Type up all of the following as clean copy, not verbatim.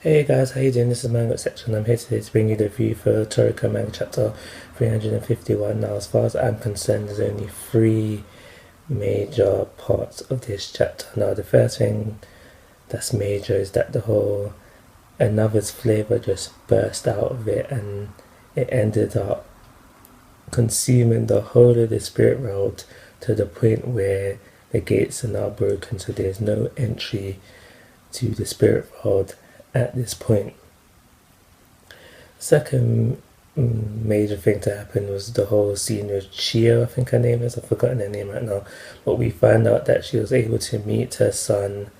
Hey guys, how you doing? This is Manga section. I'm here today to bring you the review for Toriko manga chapter 351. Now, as far as I'm concerned, there's only three major parts of this chapter. Now, the first thing that's major is that the whole another's flavor just burst out of it, and it ended up consuming the whole of the spirit world to the point where the gates are now broken, so there's no entry to the spirit world at this point. Second major thing to happen was the whole scene with Chia, I think her name is, I've forgotten her name right now, but we find out that she was able to meet her son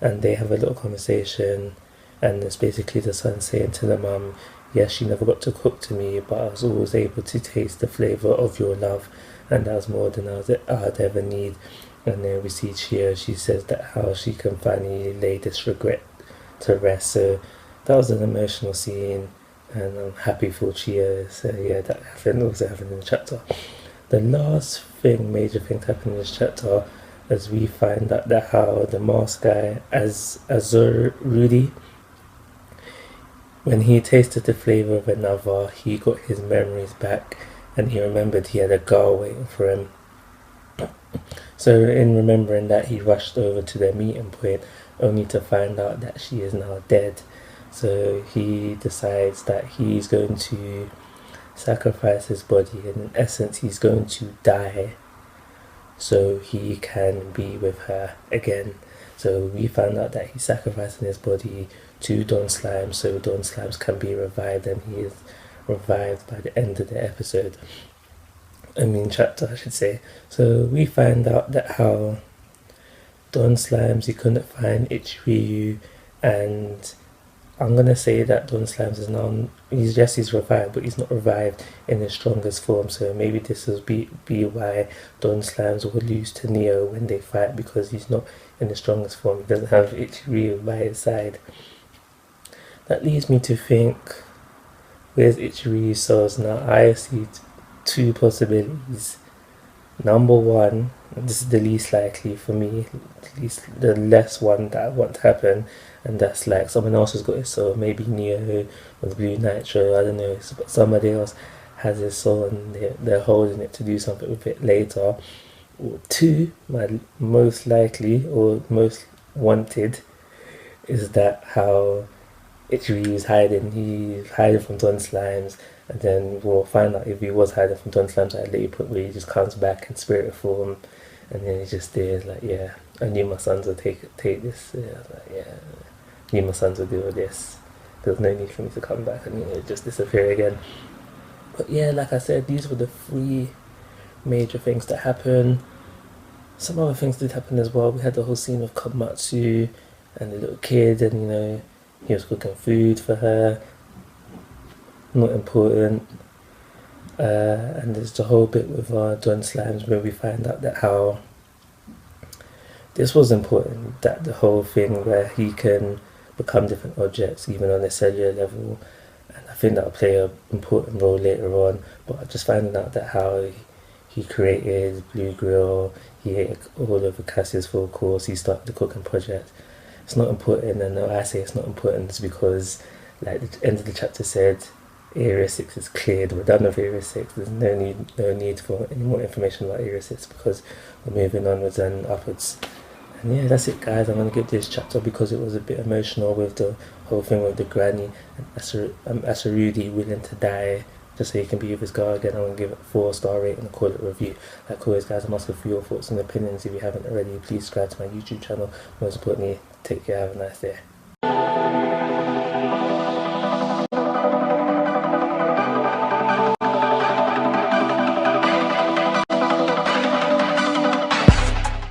and they have a little conversation, and it's basically the son saying to the mum, yes, you never got to cook to me, but I was always able to taste the flavour of your love, and that was more than I'd ever need. And then we see Chia, she says that how she can finally lay this regret to rest. So that was an emotional scene, and I'm happy for Chia. So yeah, that also happened in the chapter. The last major thing to happen in this chapter, as we find out that how the mask guy, as Azur Rudy, when he tasted the flavour of another, he got his memories back, and he remembered he had a girl waiting for him. So in remembering that, he rushed over to their meeting point, only to find out that she is now dead. So he decides that he's going to sacrifice his body, and in essence he's going to die so he can be with her again. So we found out that he's sacrificing his body to Don Slime so Don Slimes can be revived, and he is revived by the end of the episode. Chapter, I should say. So we find out that how Don Slimes, he couldn't find Ichiryu, and I'm gonna say that Don Slimes is now, he's revived, but he's not revived in his strongest form. So maybe this will be why Don Slimes will lose to Neo when they fight, because he's not in the strongest form. He doesn't have Ichiryu by his side. That leads me to think, where's Ichiryu's souls now? I see two possibilities. Number one, this is the least likely for me, at least the less one that I want to happen, and that's like someone else has got his soul, maybe Neo with Blue Nitro, I don't know, but somebody else has his soul and they're holding it to do something with it later. Or two, my most likely or most wanted, is that how Ichiryu is hiding. He's hiding from Don Slimes, and then we'll find out if he was hiding from Don Slimes at a later point where he just comes back in spirit form, and then he's just there like, yeah, I knew my sons would take this. Yeah, I was like, yeah, I knew my sons would do all this. There's no need for me to come back, and it just disappear again. But yeah, like I said, these were the three major things that happened. Some other things did happen as well. We had the whole scene of Komatsu and the little kid, and he was cooking food for her. Not important. And there's the whole bit with Don Slimes where we find out that how this was important, that the whole thing where he can become different objects even on a cellular level, and I think that'll play an important role later on. But just finding out that how he created Blue Grill, he ate all over Cassie's full course, he started the cooking project. It's not important, and I say it's not important is because, like the end of the chapter said, Area 6 is cleared, we're done with Area 6, there's no need for any more information about Area 6 because we're moving onwards and upwards. And yeah, that's it guys, I'm going to give this chapter, because it was a bit emotional with the whole thing with the granny and Asarudi willing to die just so he can be with his girl again. I'm going to give it a 4-star rating and call it a review. Like always guys, I'm asking for your thoughts and opinions. If you haven't already, please subscribe to my YouTube channel. Most importantly, take care, have a nice day.